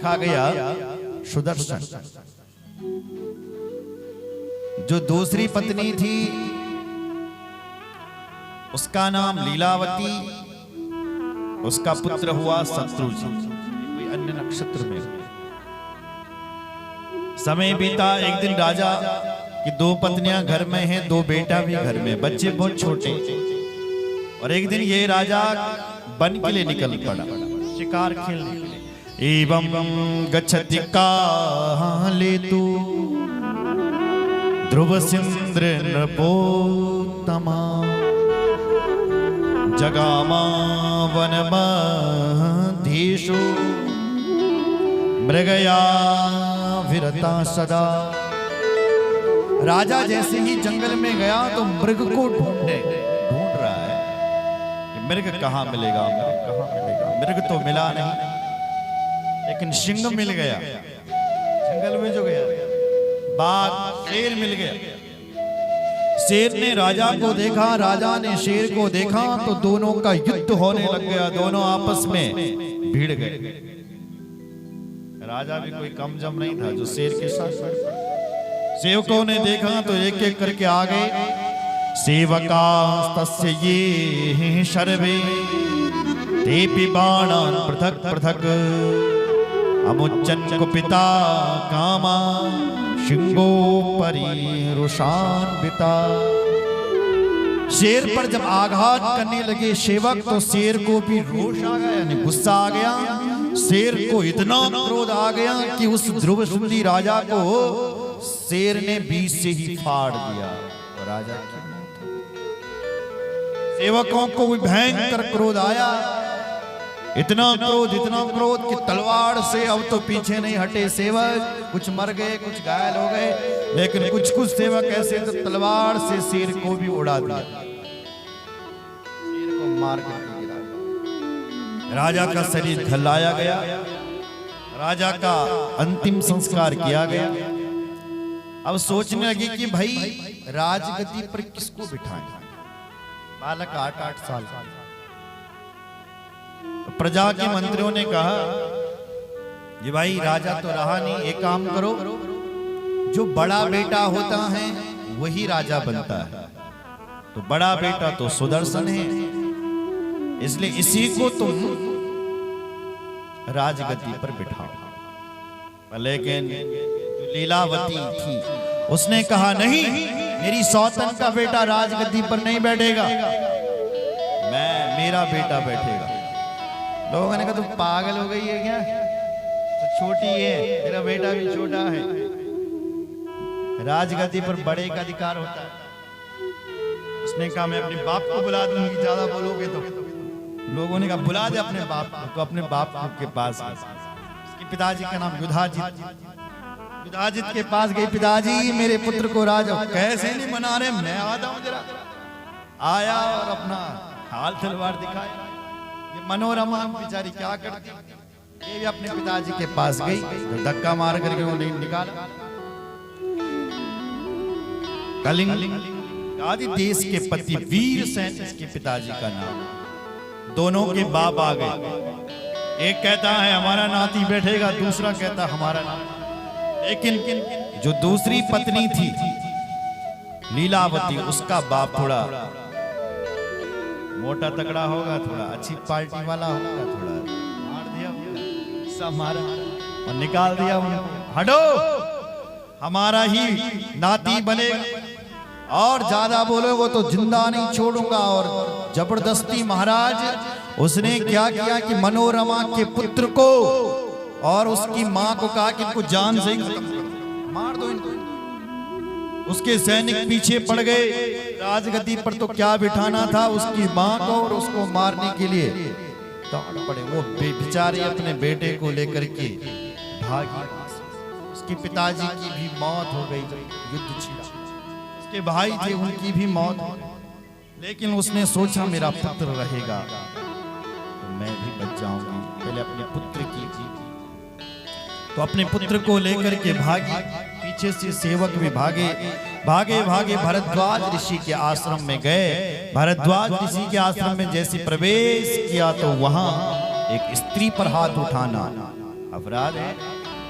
देखा गया सुदर्शन। जो दूसरी पत्नी थी उसका नाम लीलावती, उसका पुत्र हुआ शत्रुजी। कोई अन्य नक्षत्र में समय बीता। एक दिन राजा की 2 पत्नियां घर में हैं, 2 बेटा भी घर में, बच्चे बहुत छोटे। और एक दिन ये राजा वन के लिए निकल पड़ा, शिकार खेलने के लिए। एवं गच्छति काले तू ध्रुवसिंद्र नृपोत्तमा जगामा वनमध्येषु मृगया विरता सदा। राजा जैसे ही जंगल में गया तो मृग को ढूंढ रहा है कि मृग कहाँ मिलेगा, मृग कहाँ मिलेगा। मृग तो मिला नहीं, लेकिन सिंह मिल गया। जंगल में जो गया बाघ, शेर मिल गया। शेर ने राजा को देखा, राजा ने शेर को देखा, तो दोनों का युद्ध होने लग गया। दोनों आपस में भिड़ गए। राजा भी कोई कम जम नहीं था जो शेर के साथ। सेवकों ने देखा तो एक एक करके आ गए। सेवका तस्य ये शर्वे तेपि बाणान् पृथक पृथक अमुच्चन कुपिता कामा शिंगो परिरुषान्विता। शेर पर जब आघात करने लगे सेवक तो शेर को भी रोष आ गया, यानी गुस्सा आ गया। शेर को इतना क्रोध आ गया कि उस ध्रुवसुंदी राजा को शेर ने बीच से ही फाड़ दिया और राजा की मौत हो गई। सेवकों को भी भयंकर क्रोध आया, इतना क्रोध कि तलवार से अब तो पीछे नहीं हटे सेवक। कुछ मर गए, कुछ घायल हो गए, लेकिन कुछ सेवक ऐसे तो तलवार से शेर को भी उड़ा दिया, शेर को मार कर गिरा। राजा का शरीर खल्लाया गया, राजा का अंतिम संस्कार किया गया। अब सोचने लगी कि भाई राजगद्दी पर किसको बिठाएं। बालक 8-8 साल। प्रजा के मंत्रियों ने कहा कि भाई राजा तो रहा नहीं, एक काम करो, जो बड़ा बेटा होता है वही राजा बनता है। तो बड़ा बेटा तो सुदर्शन है, इसलिए इसी को तुम राजगद्दी पर बिठाओ। लेकिन लीलावती थी, उसने कहा नहीं, मेरी सौतन का बेटा राजगद्दी पर नहीं बैठेगा, मेरा बेटा बैठेगा। लोगों ने कहा तुम पागल हो गई है क्या, तो छोटी है, तेरा बेटा भी छोटा है। राजगद्दी पर बड़े का अधिकार होता है। उसने कहा मैं अपने बाप को बुला दूंगी, ज्यादा बोलोगे तो। लोगों ने कहा बुला दे अपने बाप को, तो अपने बाप के पास उसके पिताजी का नाम युधाजित। युधाजित के पास गई, पिताजी मेरे पुत्र को राजा। कैसे नहीं मना रहे, मैं आता हूं जरा। आया और अपना हाल तलवार दिखाया। ये मनोरमा बेचारी क्या करती, ये भी अपने पिताजी के पास गई, तो धक्का मार करके वो नहीं निकाला। कलिंग आदि देश के पति वीर सेन इसके पिताजी का नाम। दोनों के बाप आ गए, एक कहता है हमारा नाती बैठेगा, दूसरा कहता हमारा नाती। लेकिन जो दूसरी पत्नी थी लीलावती, उसका बाप थोड़ा मोटा तगड़ा होगा, थोड़ा अच्छी पार्टी वाला होगा, थोड़ा मार दिया, सब मारा और निकाल दिया उनको। हटो, हमारा ही नाती बनेगा, और ज्यादा बोलोगे तो जिंदा नहीं छोड़ूंगा। और जबरदस्ती महाराज उसने क्या किया कि मनोरमा के पुत्र को और उसकी मां को कहा कि इनको जान से मार दो इनको। उसके सैनिक पीछे पड़ गए, राजगद्दी पर तो क्या बिठाना था उसकी मां को, और उसको मारने के लिए दौड़ पड़े। वो बेचारे अपने बेटे को लेकर के भागी। उसके पिताजी की भी मौत हो गई, युद्ध छिड़ा। उसके भाई थे, उनकी भी मौत हो गई। लेकिन उसने सोचा मेरा पुत्र रहेगा तो मैं भी बच जाऊंगी। पहले अपने पुत्र की थी, तो अपने पुत्र को लेकर के भागी। पीछे से सेवक भी भागे भागे भागे भरद्वाज ऋषि के आश्रम में गए। भरद्वाज ऋषि के आश्रम में जैसे प्रवेश किया तो वहां एक स्त्री पर हाथ उठाना, अपराध है,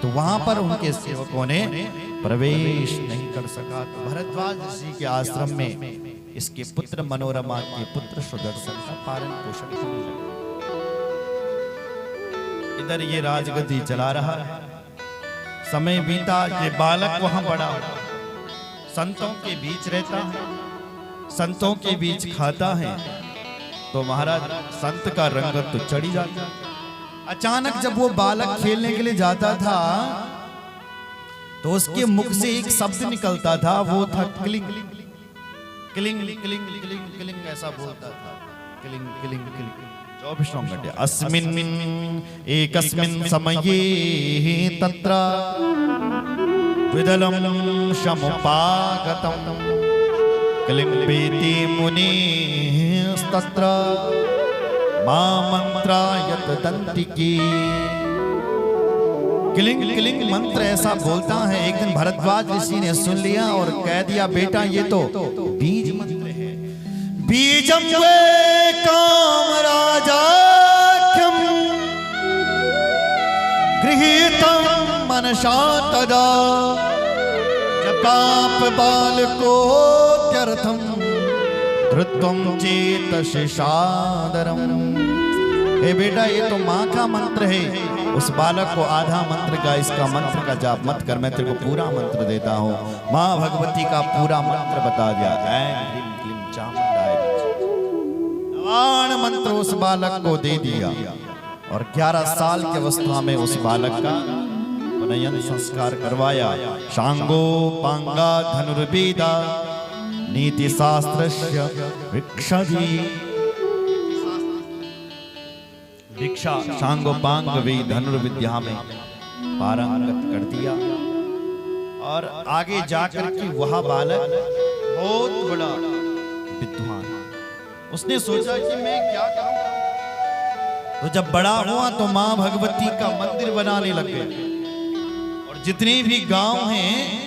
तो वहां पर उनके सेवकों ने प्रवेश नहीं कर सका। तो भरद्वाज ऋषि के आश्रम में इसके पुत्र मनोरमा के पुत्र सुदर्शन का पालन पोषण होने लगा। इधर ये राजगद्दी चला रहा है, समय बीता, ये बालक वहां बड़ा हो, संतों के बीच रहता है, संतों के बीच खाता है। तो महाराज संत का रंगत तो चढ़ी जाता। अचानक जब वो बालक खेलने के लिए जाता था तो उसके मुख से एक शब्द निकलता था, वो था cling cling cling cling cling, ऐसा बोलता था, क्लिंग क्लिंग क्लिंग। 24वां घंटे अस्मिन् एकस्मिन् समये तत्र विदलं समुपागतं क्लिम्बेति मुनिस्तत्र मामन्त्रायत दन्तिकी। क्लिंग क्लिंग मंत्र ऐसा बोलता है। एक दिन भरद्वाज ऋषि ने सुन लिया और कह दिया, बेटा ये तो बीज मंत्र है। बीजं वे कामराजाख्यं गृहीतं मनसा तदा जपाप बालकोत्यर्थं धृत्वं चेतसि सादरम्। हे बेटा ये तो माँ का मंत्र है, उस बालक को आधा मंत्र का, इसका मंत्र का जाप मत कर, मैं तेरे को पूरा मंत्र देता हूँ। माँ भगवती का पूरा मंत्र बता दिया, ऐं क्लीं क्लीं चामुंडाय नवाण मंत्र उस बालक को दे दिया। और 11 साल की अवस्था में उस बालक का उपनयन संस्कार करवाया। शांगो पांगा धनुर्वेदा नीति शास्त्रस्य भिक्षजी। भिक्षा शांगो पांग वे धनुर्विद्या में पारंगत कर दिया। और आगे जाकर के वह बालक बहुत बड़ा विद्वान, उसने सोचा कि मैं क्या करूं। तो जब बड़ा हुआ तो मां भगवती का मंदिर बनाने लग गया। और जितने भी गांव हैं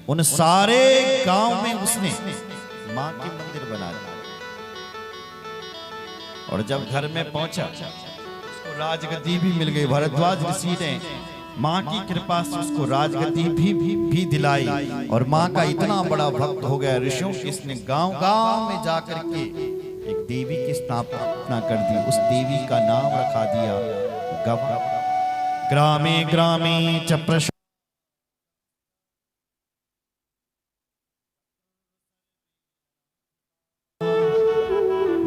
उन सारे गांव में उसने मां के मंदिर बना दिया। और जब घर में पहुंचा उसको राजगद्दी भी मिल गई। भरद्वाज ऋषि ने मां की कृपा से उसको राजगद्दी भी दिलाई। और मां का इतना बड़ा भक्त हो गया ऋषियों की, इसने गांव-गांव में जाकर के एक देवी की स्थापना कर दी। उस देवी का नाम रखा दिया गवा। ग्रामे ग्रामे च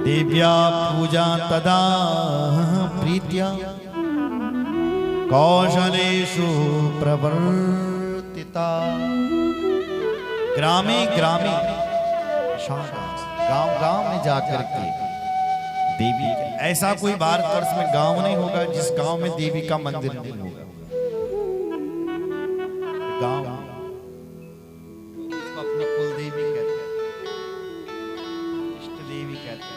देव्या पूजा तदा प्रीत्या कौशलेषु प्रवर्तिता। ग्रामे ग्रामे गांव-गांव में जाकर के देवी, ऐसा कोई भारतवर्ष में गांव नहीं होगा जिस गांव में देवी का मंदिर नहीं होगा। गांव उसको अपनी कुल देवी कहते हैं, इष्ट देवी कहते हैं।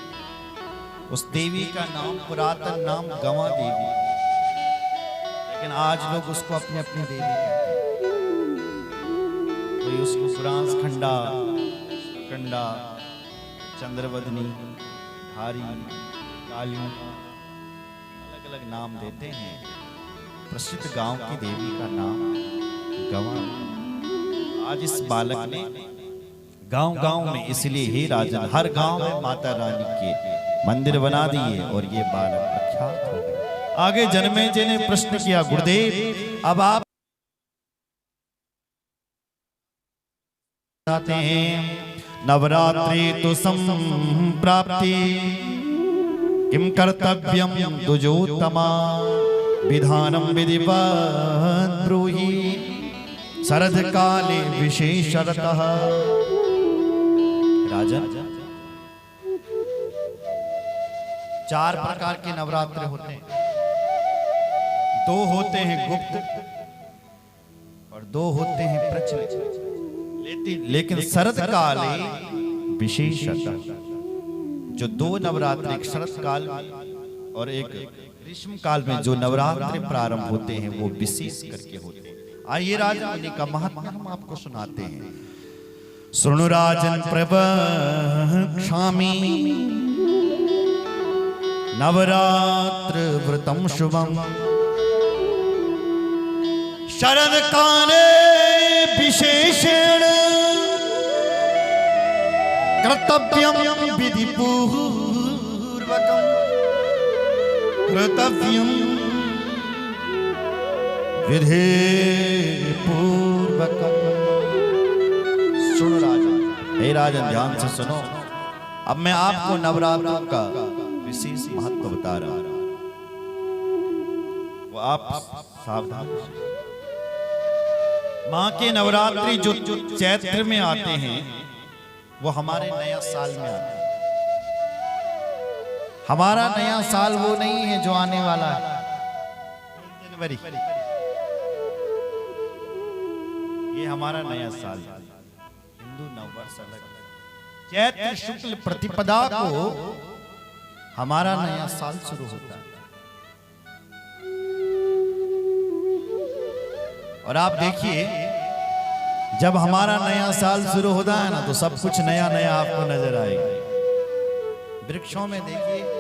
उस देवी का नाम, पुरातन नाम गवा देवी, लेकिन आज लोग उसको अपनी अपनी देवी कहते हैं। कोई उसको फ्रांस खंडा, कंडा, चंद्रवदनी, धारी, काली, अलग अलग नाम देते हैं। प्रसिद्ध गांव की देवी का नाम गवा। आज इस बालक ने गांव-गांव में, इसलिए ही राजन हर गांव में माता रानी के मंदिर बना दिए और ये बालक प्रख्यात हो गए। आगे जन्मेजय ने प्रश्न किया, गुरुदेव अब आप जाते हैं, नवरात्रि तो संप्राप्ति किम कर्तव्यम दुजोत्तमा विधानम विधिवत् ब्रूहि शरद काले विशेषतः। राजन 4 प्रकार के नवरात्रि होते हैं। 2 होते हैं गुप्त और 2 होते हैं प्रचलित। लेकिन शरद काले विशेषतः जो 2 नवरात्रि, एक शरद काल में और एक ग्रीष्म काल में जो नवरात्रि प्रारंभ होते हैं वो विशेष करके होते हैं। आइए राजन का महत्व हम आपको सुनाते हैं। सुनु राजन प्रवक्ष्यामि नवरात्र व्रतम शुभम शरद काले विशेषण कर्तव्यम विधि पूर्वकम कर्तव्यम विधि पूर्वकम। सुन राजन, हे राजन ध्यान से सुनो। अब मैं आपको नवरात्रों का विशेष महत्व बता रहा हूं, वो आप सावधान। मां के नवरात्रि जो चैत्र में आते हैं वो हमारे नया साल में आते हैं। हमारा नया साल वो नहीं है जो आने वाला है जनवरी, ये हमारा नया साल है, हिंदू नववर्ष अलग। चैत्र शुक्ल प्रतिपदा को हमारा नया साल शुरू होता है। और आप देखिए जब हमारा नया साल शुरू होता है ना तो सब कुछ नया नया आपको नजर आएगा। वृक्षों में देखिए